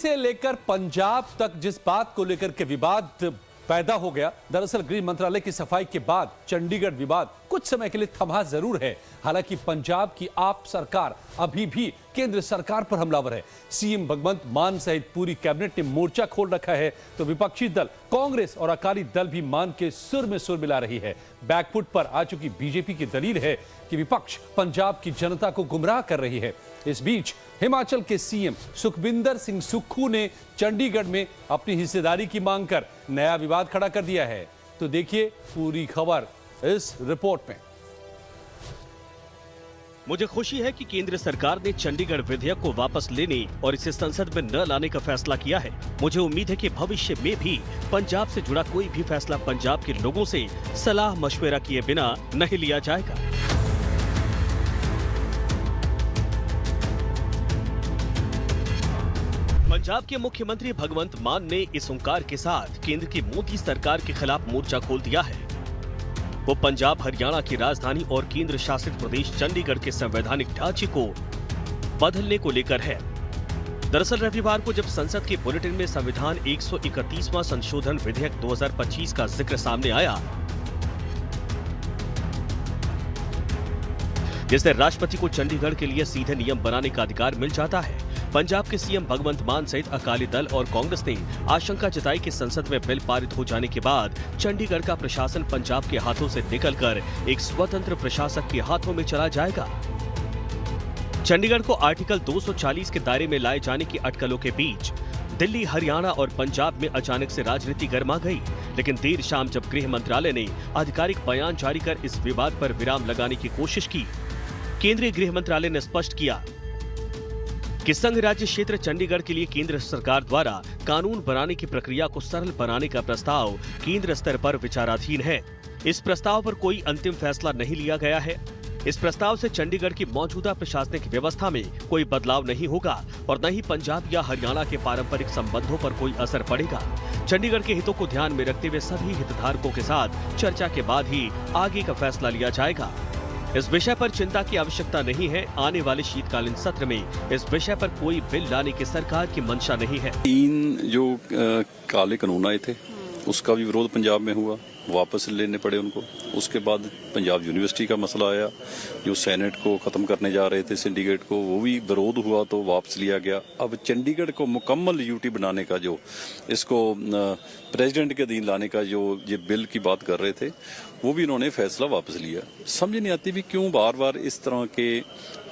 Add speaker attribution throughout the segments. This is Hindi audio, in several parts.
Speaker 1: से लेकर पंजाब तक जिस बात को लेकर के विवाद पैदा हो गया, दरअसल गृह मंत्रालय की सफाई के बाद चंडीगढ़ विवाद कुछ समय के लिए थमा जरूर है। हालांकि पंजाब की आप सरकार अभी भी केंद्र सरकार पर हमलावर है। सीएम भगवंत मान सहित पूरी कैबिनेट ने मोर्चा खोल रखा है, तो विपक्षी दल कांग्रेस और अकाली दल भी मान के सुर में सुर मिला रही है। बैकफुट पर आ चुकी बीजेपी की दलील है कि विपक्ष पंजाब की जनता को गुमराह कर रही है। इस बीच हिमाचल के सीएम सुखविंदर सिंह सुक्खू ने चंडीगढ़ में अपनी हिस्सेदारी की मांग कर नया विवाद खड़ा कर दिया है। तो देखिए पूरी खबर इस रिपोर्ट में।
Speaker 2: मुझे खुशी है कि केंद्र सरकार ने चंडीगढ़ विधेयक को वापस लेने और इसे संसद में न लाने का फैसला किया है। मुझे उम्मीद है कि भविष्य में भी पंजाब से जुड़ा कोई भी फैसला पंजाब के लोगों से सलाह मशवरा किए बिना नहीं लिया जाएगा। पंजाब के मुख्यमंत्री भगवंत मान ने इस हुंकार के साथ केंद्र की मोदी सरकार के खिलाफ मोर्चा खोल दिया है। वो पंजाब हरियाणा की राजधानी और केंद्र शासित प्रदेश चंडीगढ़ के संवैधानिक ढांचे को बदलने को लेकर है। दरअसल रविवार को जब संसद के बुलेटिन में संविधान 131वां संशोधन विधेयक 2025 का जिक्र सामने आया, जिससे राष्ट्रपति को चंडीगढ़ के लिए सीधे नियम बनाने का अधिकार मिल जाता है, पंजाब के सीएम भगवंत मान सहित अकाली दल और कांग्रेस ने आशंका जताई कि संसद में बिल पारित हो जाने के बाद चंडीगढ़ का प्रशासन पंजाब के हाथों से निकलकर एक स्वतंत्र प्रशासक के हाथों में चला जाएगा। चंडीगढ़ को आर्टिकल 240 के दायरे में लाए जाने की अटकलों के बीच दिल्ली, हरियाणा और पंजाब में अचानक से राजनीति गर्मा गई। लेकिन देर शाम जब गृह मंत्रालय ने आधिकारिक बयान जारी कर इस विवाद पर विराम लगाने की कोशिश की, केंद्रीय गृह मंत्रालय ने स्पष्ट किया कि संघ राज्य क्षेत्र चंडीगढ़ के लिए केंद्र सरकार द्वारा कानून बनाने की प्रक्रिया को सरल बनाने का प्रस्ताव केंद्र स्तर पर विचाराधीन है। इस प्रस्ताव पर कोई अंतिम फैसला नहीं लिया गया है। इस प्रस्ताव से चंडीगढ़ की मौजूदा प्रशासनिक व्यवस्था में कोई बदलाव नहीं होगा और न ही पंजाब या हरियाणा के पारंपरिक संबंधों पर कोई असर पड़ेगा। चंडीगढ़ के हितों को ध्यान में रखते हुए सभी हितधारकों के साथ चर्चा के बाद ही आगे का फैसला लिया जाएगा। इस विषय पर चिंता की आवश्यकता नहीं है। आने वाले शीतकालीन सत्र में इस विषय पर कोई बिल लाने की सरकार की मंशा नहीं है।
Speaker 3: 3 जो काले कानून आए थे उसका भी विरोध पंजाब में हुआ, वापस लेने पड़े उनको। उसके बाद पंजाब यूनिवर्सिटी का मसला आया, जो सेनेट को खत्म करने जा रहे थे सिंडिकेट को, वो भी विरोध हुआ तो वापस लिया गया। अब चंडीगढ़ को मुकम्मल यूटी बनाने का, जो इसको प्रेसिडेंट के अधीन लाने का जो ये बिल की बात कर रहे थे, वो भी इन्होंने फैसला वापस लिया। समझ नहीं आती भी क्यों बार बार इस तरह के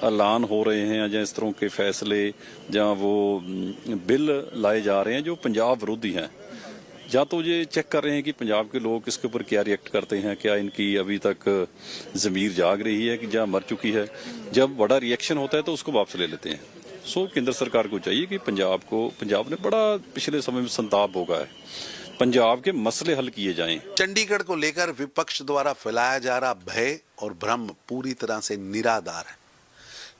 Speaker 3: ऐलान हो रहे हैं या इस तरह के फैसले या वो बिल लाए जा रहे हैं जो पंजाब विरोधी हैं। या तो ये चेक कर रहे हैं कि पंजाब के लोग इसके ऊपर क्या रिएक्ट करते हैं, क्या इनकी अभी तक ज़मीर जाग रही है कि या मर चुकी है। जब बड़ा रिएक्शन होता है तो उसको वापस ले लेते हैं। सो केंद्र सरकार को चाहिए कि पंजाब ने बड़ा पिछले समय में संताप भोगा है, पंजाब के मसले हल किए जाएं।
Speaker 4: चंडीगढ़ को लेकर विपक्ष द्वारा फैलाया जा रहा भय और भ्रम पूरी तरह से निराधार है।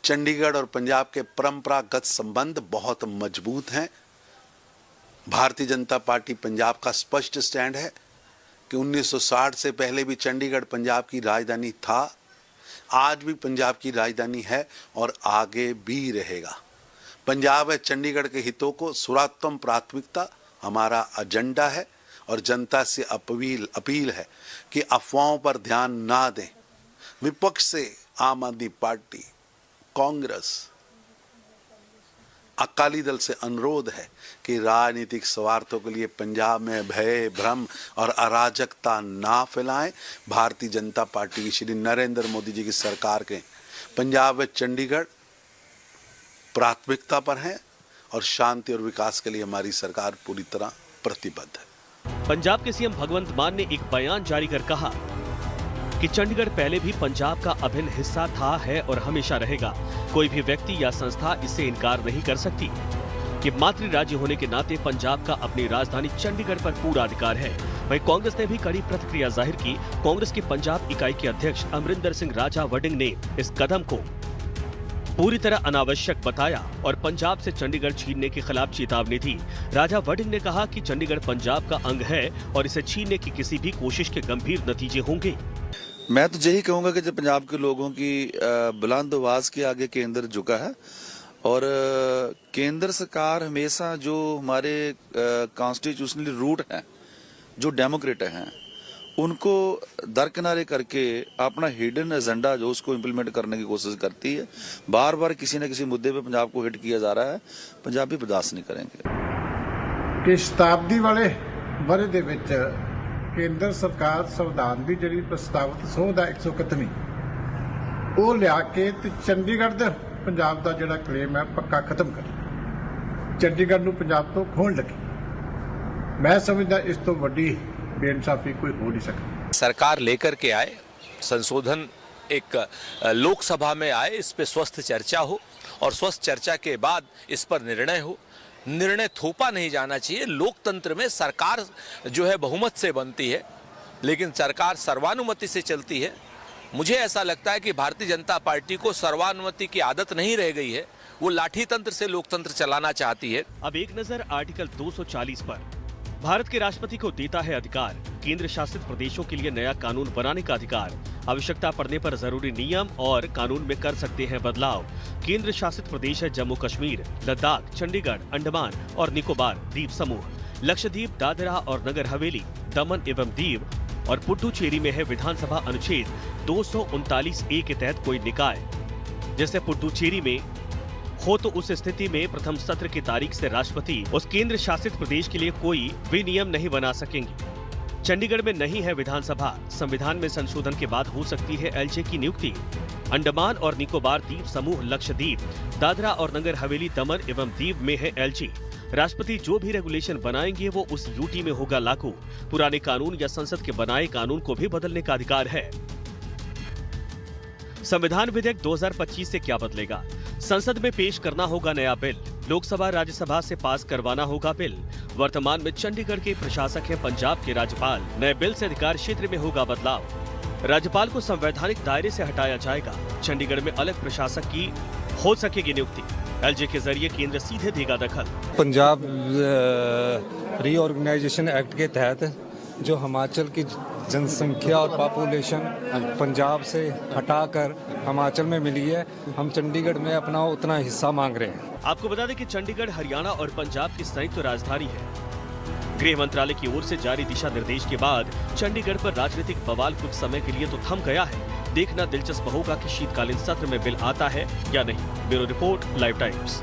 Speaker 4: चंडीगढ़ और पंजाब के परंपरागत संबंध बहुत मजबूत हैं। भारतीय जनता पार्टी पंजाब का स्पष्ट स्टैंड है कि 1960 से पहले भी चंडीगढ़ पंजाब की राजधानी था, आज भी पंजाब की राजधानी है और आगे भी रहेगा। पंजाब है चंडीगढ़ के हितों को सर्वोत्तम प्राथमिकता हमारा एजेंडा है और जनता से अपील है कि अफवाहों पर ध्यान ना दें। विपक्ष से आम आदमी पार्टी, कांग्रेस, अकाली दल से अनुरोध है कि राजनीतिक स्वार्थों के लिए पंजाब में भय, भ्रम और अराजकता ना फैलाएं। भारतीय जनता पार्टी की श्री नरेंद्र मोदी जी की सरकार के पंजाब व चंडीगढ़ प्राथमिकता पर है और शांति और विकास के लिए हमारी सरकार पूरी तरह प्रतिबद्ध है।
Speaker 2: पंजाब के सीएम भगवंत मान ने एक बयान जारी कर कहा कि चंडीगढ़ पहले भी पंजाब का अभिन्न हिस्सा था, है और हमेशा रहेगा। कोई भी व्यक्ति या संस्था इससे इनकार नहीं कर सकती कि मातृ राज्य होने के नाते पंजाब का अपनी राजधानी चंडीगढ़ पर पूरा अधिकार है। वहीं कांग्रेस ने भी कड़ी प्रतिक्रिया जाहिर की। कांग्रेस की पंजाब इकाई के अध्यक्ष अमरिंदर सिंह राजा वडिंग ने इस कदम को पूरी तरह अनावश्यक बताया और पंजाब से चंडीगढ़ छीनने के खिलाफ चेतावनी दी। राजा वडिंग ने कहा कि चंडीगढ़ पंजाब का अंग है और इसे छीनने की किसी भी कोशिश के गंभीर नतीजे होंगे।
Speaker 5: मैं तो यही कहूंगा कि जब पंजाब के लोगों की बुलंद आवाज के आगे केंद्र झुका है और केंद्र सरकार हमेशा जो हमारे कॉन्स्टिट्यूशनली रूट हैं, जो डेमोक्रेट हैं, उनको दरकिनारे करके अपना हिडन एजेंडा जो उसको इम्प्लीमेंट करने की कोशिश करती है। बार बार किसी न किसी मुद्दे पे पंजाब को हिट किया जा रहा है, पंजाबी बर्दाश्त नहीं करेंगे।
Speaker 6: कि शताब्दी वाले वरे दे विच केंद्र सरकार संविधान की जिहड़ी प्रस्तावित सोध है 131 वो लिया के ते चंडीगढ़ दे पंजाब का जिहड़ा क्लेम है पक्का खत्म कर चंडीगढ़ नूं पंजाब तो खोण लगी। मैं समझदा इस तो वड्डी बेइंसाफी कोई हो नहीं सकती।
Speaker 7: सरकार लेकर के आए संशोधन, एक लोकसभा में आए, इस पे स्वस्थ चर्चा हो और स्वस्थ चर्चा के बाद इस पर निर्णय हो। निर्णय थोपा नहीं जाना चाहिए। लोकतंत्र में सरकार जो है बहुमत से बनती है, लेकिन सरकार सर्वानुमति से चलती है। मुझे ऐसा लगता है कि भारतीय जनता पार्टी को सर्वानुमति की आदत नहीं रह गई है, वो लाठी तंत्र से लोकतंत्र चलाना चाहती है।
Speaker 2: अब एक नजर आर्टिकल 240 पर। भारत के राष्ट्रपति को देता है अधिकार केंद्र शासित प्रदेशों के लिए नया कानून बनाने का अधिकार। आवश्यकता पड़ने पर जरूरी नियम और कानून में कर सकते हैं बदलाव। केंद्र शासित प्रदेश है जम्मू कश्मीर, लद्दाख, चंडीगढ़, अंडमान और निकोबार द्वीप समूह, लक्षद्वीप, दादरा और नगर हवेली, दमन एवं दीव और पुडुचेरी में है विधानसभा अनुच्छेद 239A के तहत कोई निकाय। जैसे पुडुचेरी में हो तो उस स्थिति में प्रथम सत्र की तारीख से राष्ट्रपति उस केंद्र शासित प्रदेश के लिए कोई विनियम नहीं बना सकेंगे। चंडीगढ़ में नहीं है विधानसभा, संविधान में संशोधन के बाद हो सकती है एलजे की नियुक्ति। अंडमान और निकोबार द्वीप समूह, लक्षद्वीप, दादरा और नगर हवेली, दमन एवं दीव में है एलजी। राष्ट्रपति जो भी रेगुलेशन बनाएंगे वो उस यूटी में होगा लागू। पुराने कानून या संसद के बनाए कानून को भी बदलने का अधिकार है। संविधान विधेयक 2025 से क्या बदलेगा? संसद में पेश करना होगा नया बिल, लोकसभा राज्यसभा से पास करवाना होगा बिल। वर्तमान में चंडीगढ़ के प्रशासक हैं पंजाब के राज्यपाल। नए बिल से अधिकार क्षेत्र में होगा बदलाव। राज्यपाल को संवैधानिक दायरे से हटाया जाएगा। चंडीगढ़ में अलग प्रशासक की हो सकेगी नियुक्ति। एलजे के जरिए केंद्र सीधे देगा दखल।
Speaker 8: पंजाब रीऑर्गेनाइजेशन एक्ट के तहत जो हिमाचल की जनसंख्या और पॉपुलेशन पंजाब से हटाकर हिमाचल में मिली है, हम चंडीगढ़ में अपना उतना हिस्सा मांग रहे हैं।
Speaker 2: आपको बता दें कि चंडीगढ़ हरियाणा और पंजाब की संयुक्त राजधानी है। गृह मंत्रालय की ओर से जारी दिशा निर्देश के बाद चंडीगढ़ पर राजनीतिक बवाल कुछ समय के लिए तो थम गया है। देखना दिलचस्प होगा कि शीतकालीन सत्र में बिल आता है या नहीं। Bureau report, live times.